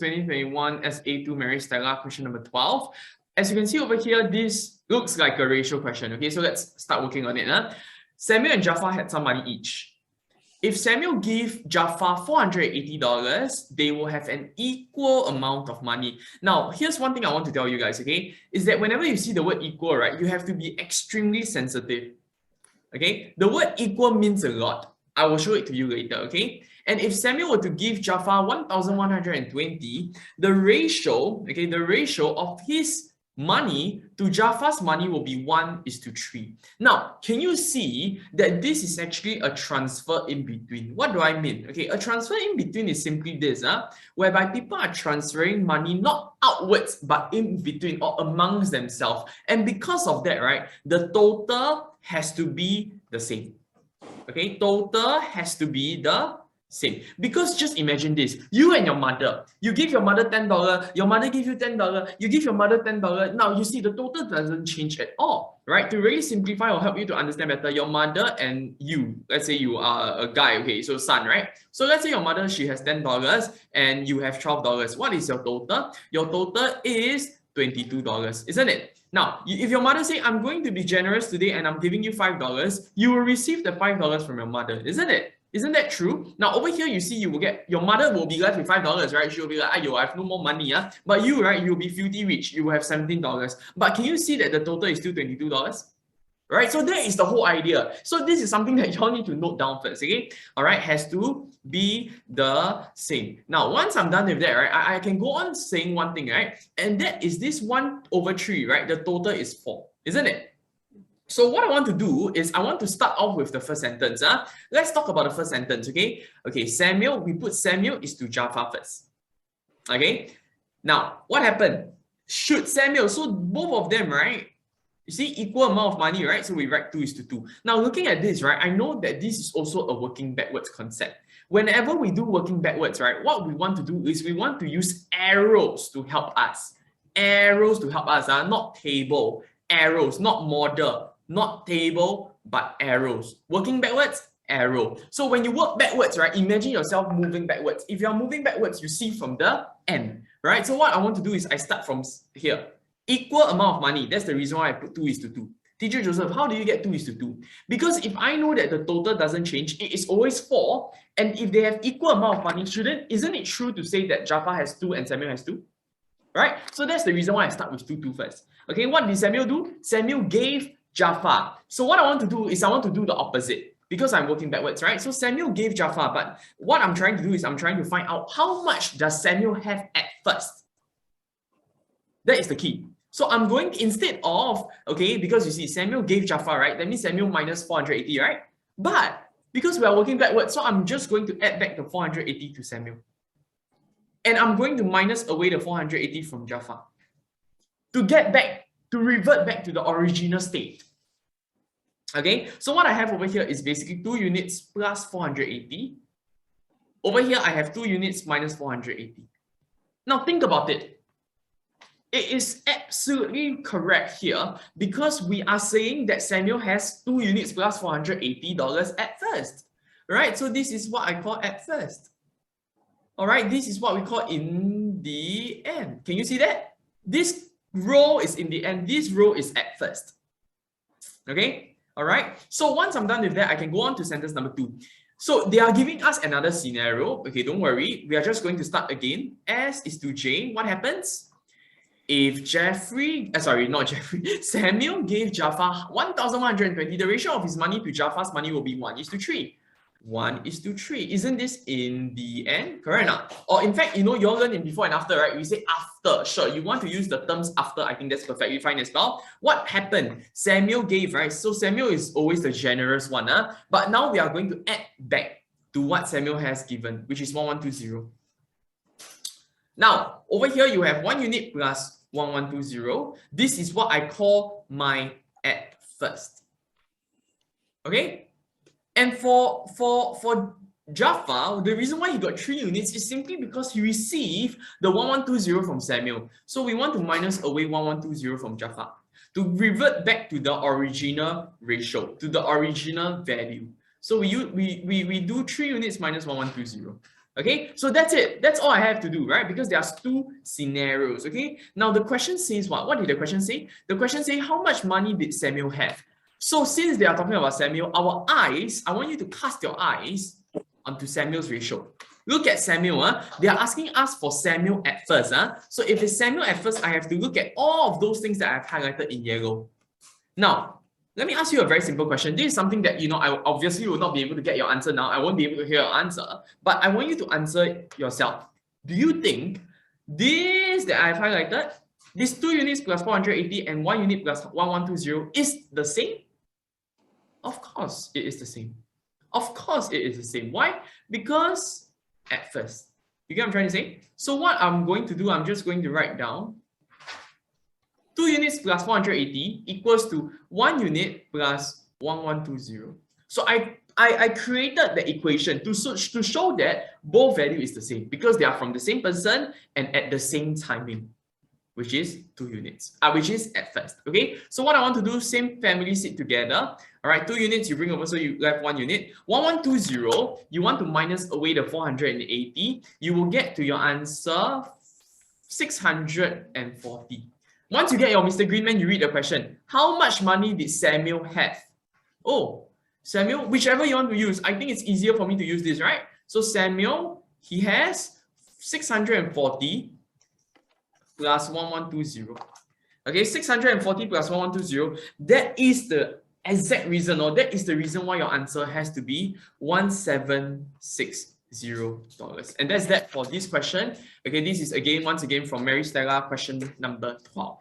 2021 SA2 Maris Stella, question number 12. As you can see over here, this looks like a ratio question. Okay, so let's start working on it. Samuel and Jafar had some money each. If Samuel gave Jafar $480, they will have an equal amount of money. Now, here's one thing I want to tell you guys, okay, is that whenever you see the word equal, right, you have to be extremely sensitive. Okay, the word equal means a lot. I will show it to you later, okay? And if Samuel were to give Jafar 1,120, the ratio, okay, the ratio of his money to Jafar's money will be 1:3. Now, can you see that this is actually a transfer in between? What do I mean? Okay, a transfer in between is simply this, whereby people are transferring money not outwards, but in between or amongst themselves. And because of that, right, the total has to be the same. Okay, total has to be the same. Because just imagine this, you and your mother, you give your mother $10, your mother give you $10, you give your mother $10. Now you see the total doesn't change at all, right? To really simplify or help you to understand better, your mother and you, let's say you are a guy, okay, so son, right? So let's say your mother, she has $10 and you have $12. What is your total? Your total is $22, isn't it? Now, if your mother say, I'm going to be generous today and I'm giving you $5, you will receive the $5 from your mother, isn't it? Isn't that true? Now, over here, you see, you will get, your mother will be left with $5, right? She will be like, ayo, I have no more money, But you, right, you'll be filthy rich. You will have $17. But can you see that the total is still $22? Right? So that is the whole idea. So this is something that you all need to note down first, okay? All right, has to be the same. Now, once I'm done with that, right, I can go on saying one thing, right? And that is this 1/3, right? The total is 4, isn't it? So what I want to do is I want to start off with the first sentence. Let's talk about the first sentence, okay? Okay, Samuel, we put Samuel is to Jafar first. Okay? Now, what happened? Should Samuel, so both of them, right? You see, equal amount of money, right? So we write 2:2. Now, looking at this, right, I know that this is also a working backwards concept. Whenever we do working backwards, right, what we want to do is we want to use arrows to help us. Arrows to help us, not table. Arrows, not model, not table, but arrows. Working backwards, arrow. So when you work backwards, right, imagine yourself moving backwards. If you're moving backwards, you see from the end, right? So what I want to do is I start from here. Equal amount of money. That's the reason why I put 2:2. Teacher Joseph, how do you get 2:2? Because if I know that the total doesn't change, it is always 4. And if they have equal amount of money, isn't it true to say that Jafar has 2 and Samuel has 2? Right? So that's the reason why I start with 2:2 first. Okay, what did Samuel do? Samuel gave Jafar. So what I want to do is I want to do the opposite because I'm working backwards, right? So Samuel gave Jafar, but what I'm trying to do is I'm trying to find out how much does Samuel have at first. That is the key. So I'm going, instead of, okay, because you see Samuel gave Jafar, right? That means Samuel minus 480, right? But because we are working backwards, so I'm just going to add back the 480 to Samuel. And I'm going to minus away the 480 from Jafar to get back, to revert back to the original state. Okay, so what I have over here is basically 2 units plus 480. Over here, I have 2 units minus 480. Now think about it. It is absolutely correct here because we are saying that Samuel has 2 units plus $480 at first. Right? So this is what I call at first. All right, this is what we call in the end. Can you see that? This row is in the end, this row is at first. Okay, all right. So once I'm done with that, I can go on to sentence number 2. So they are giving us another scenario. Okay, don't worry. We are just going to start again. S is to J. What happens? If Samuel gave Jafar 1,120, the ratio of his money to Jafar's money will be 1:3. 1:3. Isn't this in the end? Correct or not? Or in fact, you know, you all learn in before and after, right? We say after. Sure, you want to use the terms after. I think that's perfectly fine as well. What happened? Samuel gave, right? So Samuel is always the generous one. But now we are going to add back to what Samuel has given, which is 1,120. Now, over here, you have 1 unit plus 1,120. This is what I call my at first. Okay? And for Jafar, the reason why he got 3 units is simply because he received the 1,120 from Samuel. So we want to minus away 1,120 from Jafar to revert back to the original ratio, to the original value. So we do 3 units minus 1,120. Okay, so that's it. That's all I have to do, right? Because there's two scenarios. Okay, now the question says what? What did the question say? The question says how much money did Samuel have? So since they are talking about Samuel, our eyes, I want you to cast your eyes onto Samuel's ratio. Look at Samuel. They are asking us for Samuel at first. So if it's Samuel at first, I have to look at all of those things that I've highlighted in yellow. Now, let me ask you a very simple question. This is something that, I obviously will not be able to get your answer now. I won't be able to hear your answer, but I want you to answer yourself. Do you think this that I've highlighted, this 2 units plus 480 and 1 unit plus 1120 is the same? Of course, it is the same. Of course, it is the same. Why? Because at first, you get what I'm trying to say? So what I'm going to do, I'm just going to write down 2 units plus 480 equals to 1 unit plus 1120. So I created the equation to show that both value is the same because they are from the same person and at the same timing, which is 2 units, which is at first. Okay, so what I want to do, same family sit together. All right, 2 units you bring over, so you left 1 unit. 1120, you want to minus away the 480, you will get to your answer 640. Once you get your Mr. Greenman, you read the question. How much money did Samuel have? Oh, Samuel, whichever you want to use. I think it's easier for me to use this, right? So Samuel, he has 640 plus 1120. Okay, 640 plus 1120. That is the exact reason, or that is the reason why your answer has to be $1760. And that's that for this question. Okay, this is once again from Mary Stella, question number 12.